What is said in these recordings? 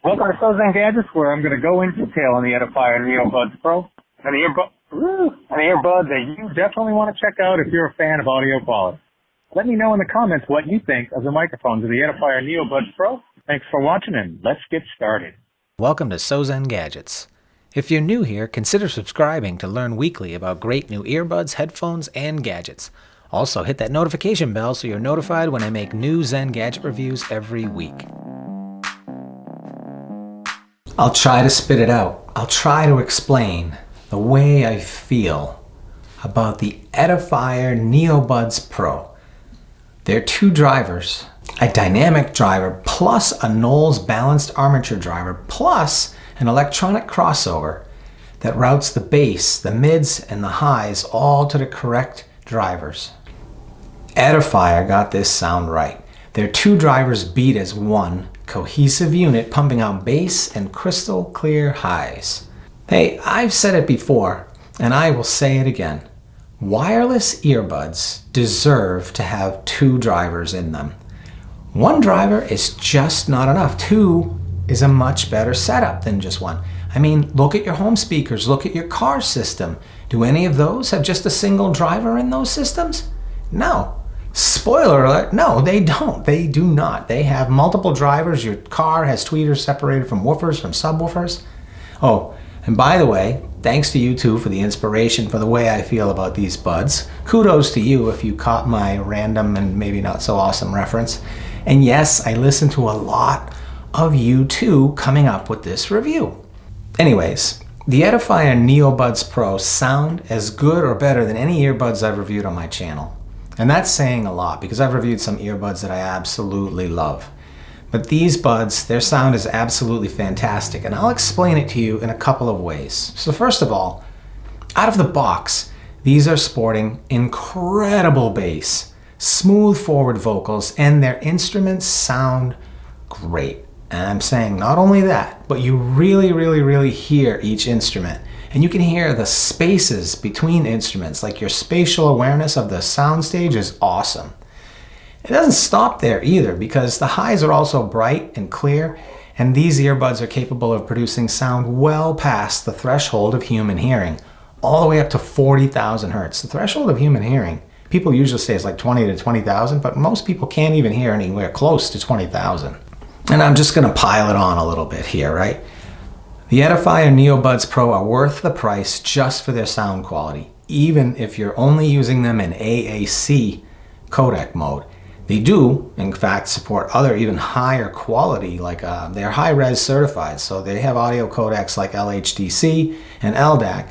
Welcome to Sozen Gadgets, where I'm going to go into detail on the Edifier Neobuds Pro, an earbud that you definitely want to check out if you're a fan of audio quality. Let me know in the comments what you think of the microphones of the Edifier Neobuds Pro. Thanks for watching, and let's get started. Welcome to Sozen Gadgets. If you're new here, consider subscribing to learn weekly about great new earbuds, headphones, and gadgets. Also, hit that notification bell so you're notified when I make new Zen Gadget reviews every week. I'll try to spit it out. I'll try to explain the way I feel about the Edifier Neobuds Pro. They're two drivers, a dynamic driver plus a Knowles balanced armature driver plus an electronic crossover that routes the bass, the mids, and the highs all to the correct drivers. Edifier got this sound right. Their two drivers beat as one cohesive unit, pumping out bass and crystal clear highs. Hey, I've said it before, and I will say it again. Wireless earbuds deserve to have two drivers in them. One driver is just not enough. Two is a much better setup than just one. I mean, look at your home speakers, look at your car system. Do any of those have just a single driver in those systems? No. Spoiler alert, no, they don't. They do not. They have multiple drivers. Your car has tweeters separated from woofers, from subwoofers. Oh, and by the way, thanks to you two for the inspiration for the way I feel about these buds. Kudos to you if you caught my random and maybe not so awesome reference. And yes, I listened to a lot of you two coming up with this review. Anyways, the Edifier Neobuds Pro sound as good or better than any earbuds I've reviewed on my channel. And that's saying a lot because I've reviewed some earbuds that I absolutely love. But these buds, their sound is absolutely fantastic, and I'll explain it to you in a couple of ways. So first of all, out of the box, these are sporting incredible bass, smooth forward vocals, and their instruments sound great. And I'm saying not only that, but you really hear each instrument. And you can hear the spaces between instruments, like your spatial awareness of the soundstage is awesome. It doesn't stop there either, because the highs are also bright and clear, and these earbuds are capable of producing sound well past the threshold of human hearing, all the way up to 40,000 hertz. The threshold of human hearing, people usually say it's like 20 to 20,000, but most people can't even hear anywhere close to 20,000. And I'm just gonna pile it on a little bit here, right? The Edifier Neobuds Pro are worth the price just for their sound quality, even if you're only using them in ANC codec mode. They do, in fact, support other even higher quality, like they're high-res certified, so they have audio codecs like LHDC and LDAC,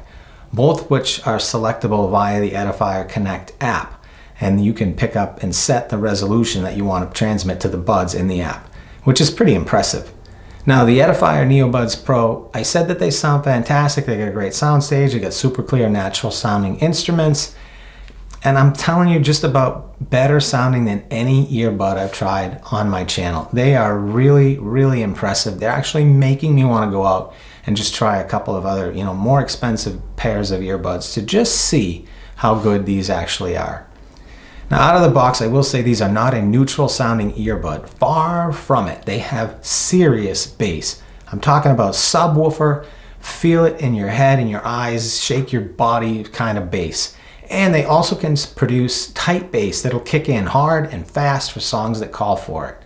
both which are selectable via the Edifier Connect App, and you can pick up and set the resolution that you want to transmit to the buds in the app, which is pretty impressive. Now, the Edifier Neobuds Pro, I said that they sound fantastic. They got a great soundstage. They got super clear, natural sounding instruments. And I'm telling you, just about better sounding than any earbud I've tried on my channel. They are really impressive. They're actually making me want to go out and just try a couple of other, more expensive pairs of earbuds to just see how good these actually are. Now, out of the box, I will say these are not a neutral sounding earbud. Far from it. They have serious bass. I'm talking about subwoofer, feel it in your head, in your eyes, shake your body kind of bass. And they also can produce tight bass that'll kick in hard and fast for songs that call for it.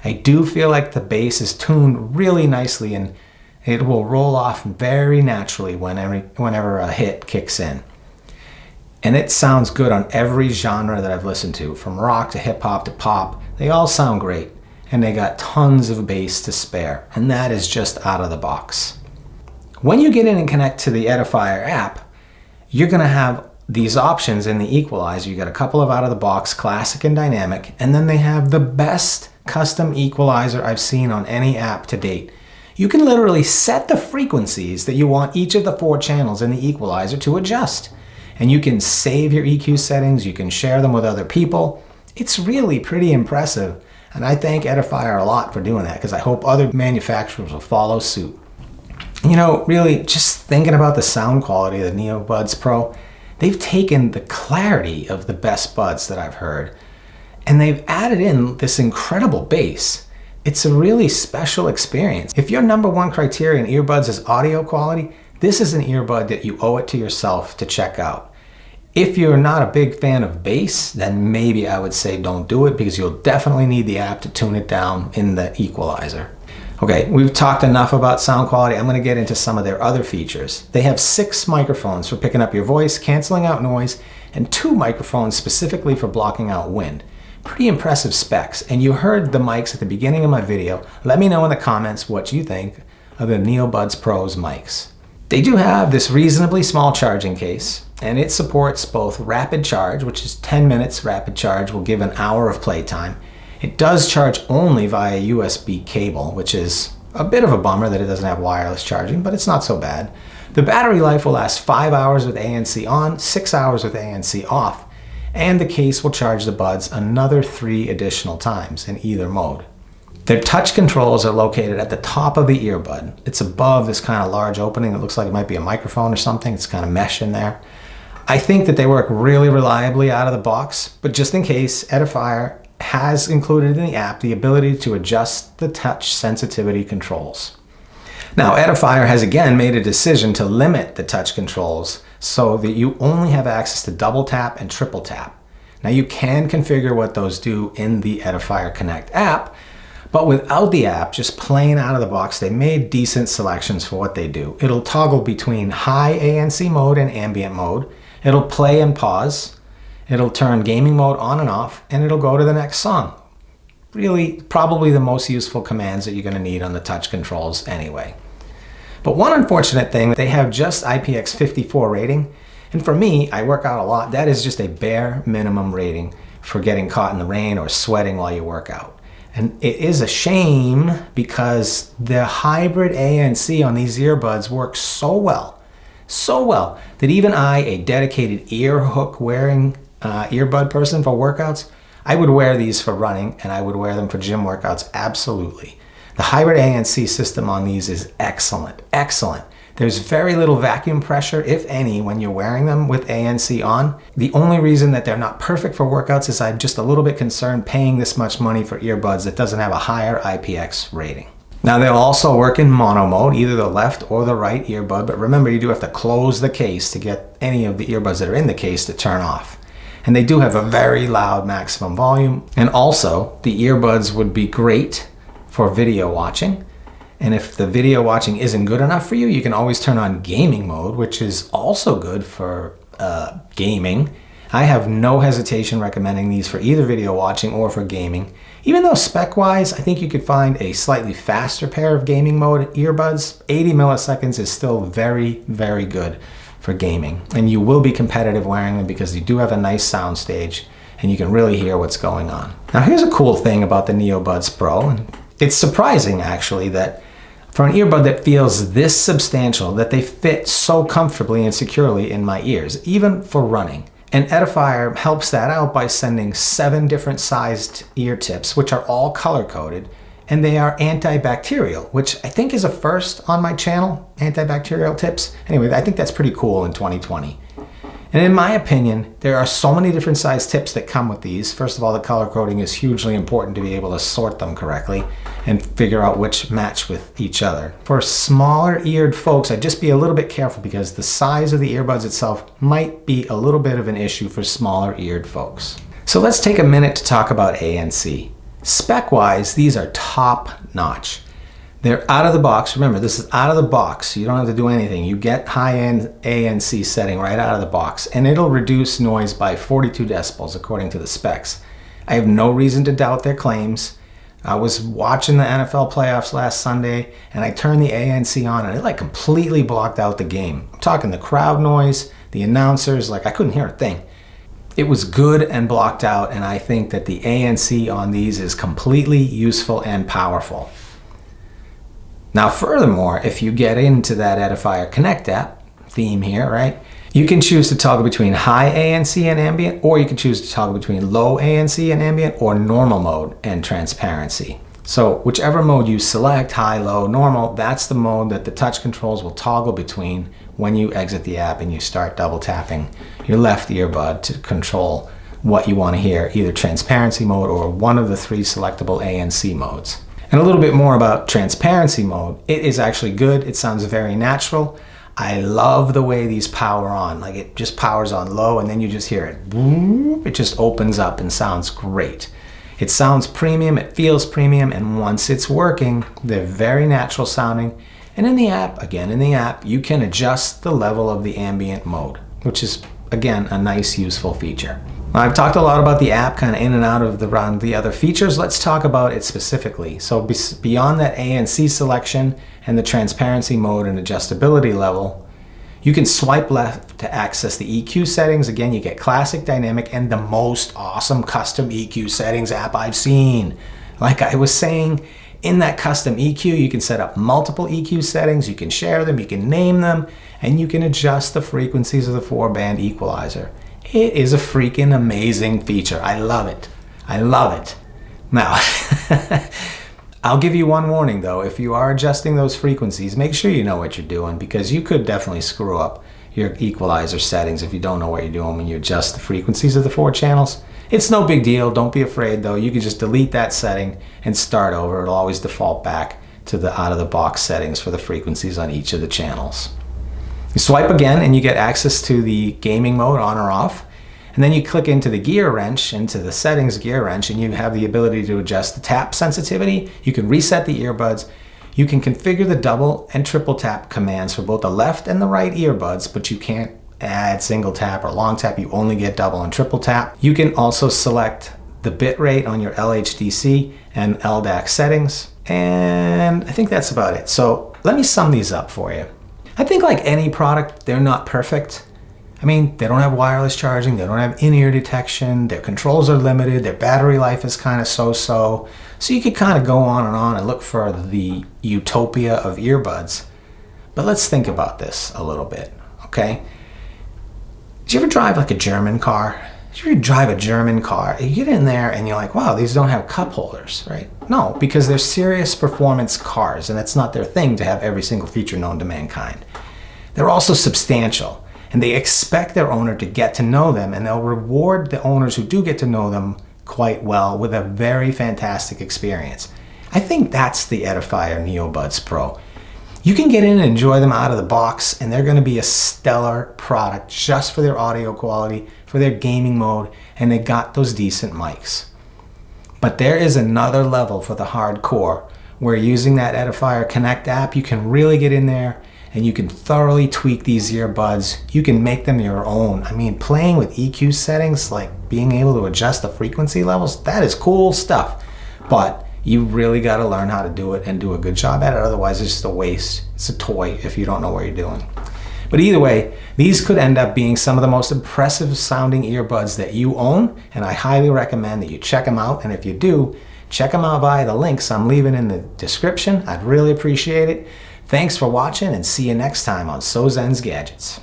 I do feel like the bass is tuned really nicely, and it will roll off very naturally whenever a hit kicks in. And it sounds good on every genre that I've listened to, from rock to hip hop to pop. They all sound great, and they got tons of bass to spare, and that is just out of the box. When you get in and connect to the Edifier app, you're gonna have these options in the equalizer. You got a couple of out of the box, classic and dynamic, and then they have the best custom equalizer I've seen on any app to date. You can literally set the frequencies that you want each of the 4 channels in the equalizer to adjust. And you can save your EQ settings, you can share them with other people. It's really pretty impressive. And I thank Edifier a lot for doing that, because I hope other manufacturers will follow suit. Really, just thinking about the sound quality of the Neobuds Pro, they've taken the clarity of the best buds that I've heard, and they've added in this incredible bass. It's a really special experience. If your number one criteria in earbuds is audio quality, this is an earbud that you owe it to yourself to check out. If you're not a big fan of bass, then maybe I would say don't do it, because you'll definitely need the app to tune it down in the equalizer. Okay, we've talked enough about sound quality. I'm going to get into some of their other features. They have 6 microphones for picking up your voice, canceling out noise, and 2 microphones specifically for blocking out wind. Pretty impressive specs. And you heard the mics at the beginning of my video. Let me know in the comments what you think of the Neobuds Pro's mics. They do have this reasonably small charging case, and it supports both rapid charge, which is 10 minutes rapid charge will give an hour of playtime. It does charge only via USB cable, which is a bit of a bummer that it doesn't have wireless charging, but it's not so bad. The battery life will last 5 hours with ANC on, 6 hours with ANC off, and the case will charge the buds another 3 additional times in either mode. Their touch controls are located at the top of the earbud. It's above this kind of large opening that looks like it might be a microphone or something. It's kind of mesh in there. I think that they work really reliably out of the box, but just in case, Edifier has included in the app the ability to adjust the touch sensitivity controls. Now, Edifier has again made a decision to limit the touch controls so that you only have access to double tap and triple tap. Now, you can configure what those do in the Edifier Connect app, but without the app, just plain out of the box, they made decent selections for what they do. It'll toggle between high ANC mode and ambient mode. It'll play and pause. It'll turn gaming mode on and off, and it'll go to the next song. Really, probably the most useful commands that you're going to need on the touch controls anyway. But one unfortunate thing, they have just IPX54 rating, and for me, I work out a lot. That is just a bare minimum rating for getting caught in the rain or sweating while you work out. And it is a shame because the hybrid ANC on these earbuds works so well, that even I, a dedicated ear hook wearing earbud person for workouts, I would wear these for running, and I would wear them for gym workouts, absolutely. The hybrid ANC system on these is excellent, excellent. There's very little vacuum pressure, if any, when you're wearing them with ANC on. The only reason that they're not perfect for workouts is I'm just a little bit concerned paying this much money for earbuds that doesn't have a higher IPX rating. Now, they'll also work in mono mode, either the left or the right earbud, but remember, you do have to close the case to get any of the earbuds that are in the case to turn off. And they do have a very loud maximum volume. And also, the earbuds would be great for video watching. And if the video watching isn't good enough for you, you can always turn on gaming mode, which is also good for gaming. I have no hesitation recommending these for either video watching or for gaming. Even though spec-wise, I think you could find a slightly faster pair of gaming mode earbuds. 80 milliseconds is still very, very good for gaming. And you will be competitive wearing them because you do have a nice sound stage and you can really hear what's going on. Now, here's a cool thing about the Neobuds Pro. And it's surprising, actually, that for an earbud that feels this substantial, that they fit so comfortably and securely in my ears, even for running. And Edifier helps that out by sending 7 different sized ear tips, which are all color-coded, and they are antibacterial, which I think is a first on my channel, antibacterial tips. Anyway, I think that's pretty cool in 2020. And in my opinion, there are so many different size tips that come with these. First of all, the color coding is hugely important to be able to sort them correctly and figure out which match with each other. For smaller eared folks, I'd just be a little bit careful because the size of the earbuds itself might be a little bit of an issue for smaller eared folks. So let's take a minute to talk about ANC. Spec-wise, these are top-notch. They're out of the box. Remember, this is out of the box, so you don't have to do anything. You get high-end ANC setting right out of the box, and it'll reduce noise by 42 decibels according to the specs. I have no reason to doubt their claims. I was watching the NFL playoffs last Sunday, and I turned the ANC on, and it like completely blocked out the game. I'm talking the crowd noise, the announcers, like I couldn't hear a thing. It was good and blocked out, and I think that the ANC on these is completely useful and powerful. Now, furthermore, if you get into that Edifier Connect App theme here, right, you can choose to toggle between high ANC and ambient, or you can choose to toggle between low ANC and ambient, or normal mode and transparency. So whichever mode you select, high, low, normal, that's the mode that the touch controls will toggle between when you exit the app and you start double tapping your left earbud to control what you want to hear, either transparency mode or one of the 3 selectable ANC modes. And a little bit more about transparency mode. It is actually good. It sounds very natural. I love the way these power on. Like it just powers on low and then you just hear it. It just opens up and sounds great. It sounds premium, it feels premium, and once it's working, they're very natural sounding. And in the app, again in the app, you can adjust the level of the ambient mode, which is, again, a nice, useful feature. I've talked a lot about the app, kind of in and out of the other features. Let's talk about it specifically. So beyond that ANC selection and the transparency mode and adjustability level, you can swipe left to access the EQ settings. Again, you get classic, dynamic, and the most awesome custom EQ settings app I've seen. Like I was saying, in that custom EQ, you can set up multiple EQ settings, you can share them, you can name them, and you can adjust the frequencies of the 4-band equalizer. It is a freaking amazing feature. I love it. I love it. Now, I'll give you one warning though. If you are adjusting those frequencies, make sure you know what you're doing, because you could definitely screw up your equalizer settings if you don't know what you're doing when you adjust the frequencies of the 4 channels. It's no big deal. Don't be afraid though. You can just delete that setting and start over. It'll always default back to the out-of-the-box settings for the frequencies on each of the channels. You swipe again and you get access to the gaming mode on or off. And then you click into the gear wrench, into the settings gear wrench, and you have the ability to adjust the tap sensitivity. You can reset the earbuds. You can configure the double and triple tap commands for both the left and the right earbuds, but you can't add single tap or long tap. You only get double and triple tap. You can also select the bit rate on your LHDC and LDAC settings. And I think that's about it. So let me sum these up for you. I think like any product, they're not perfect. I mean, they don't have wireless charging, they don't have in-ear detection, their controls are limited, their battery life is kind of so-so. So you could kind of go on and look for the utopia of earbuds. But let's think about this a little bit, okay? Did you ever drive like a German car? Did you ever drive a German car? You get in there and you're like, wow, these don't have cup holders, right? No, because they're serious performance cars, and that's not their thing to have every single feature known to mankind. They're also substantial, and they expect their owner to get to know them, and they'll reward the owners who do get to know them quite well with a very fantastic experience. I think that's the Edifier Neobuds Pro. You can get in and enjoy them out of the box, and they're going to be a stellar product just for their audio quality, for their gaming mode, and they got those decent mics. But there is another level for the hardcore, where using that Edifier Connect app, you can really get in there and you can thoroughly tweak these earbuds. You can make them your own. I mean, playing with EQ settings, like being able to adjust the frequency levels, that is cool stuff. But you really got to learn how to do it and do a good job at it. Otherwise, it's just a waste. It's a toy if you don't know what you're doing. But either way, these could end up being some of the most impressive sounding earbuds that you own, and I highly recommend that you check them out. And if you do, check them out via the links I'm leaving in the description. I'd really appreciate it. Thanks for watching, and see you next time on So Zen's Gadgets.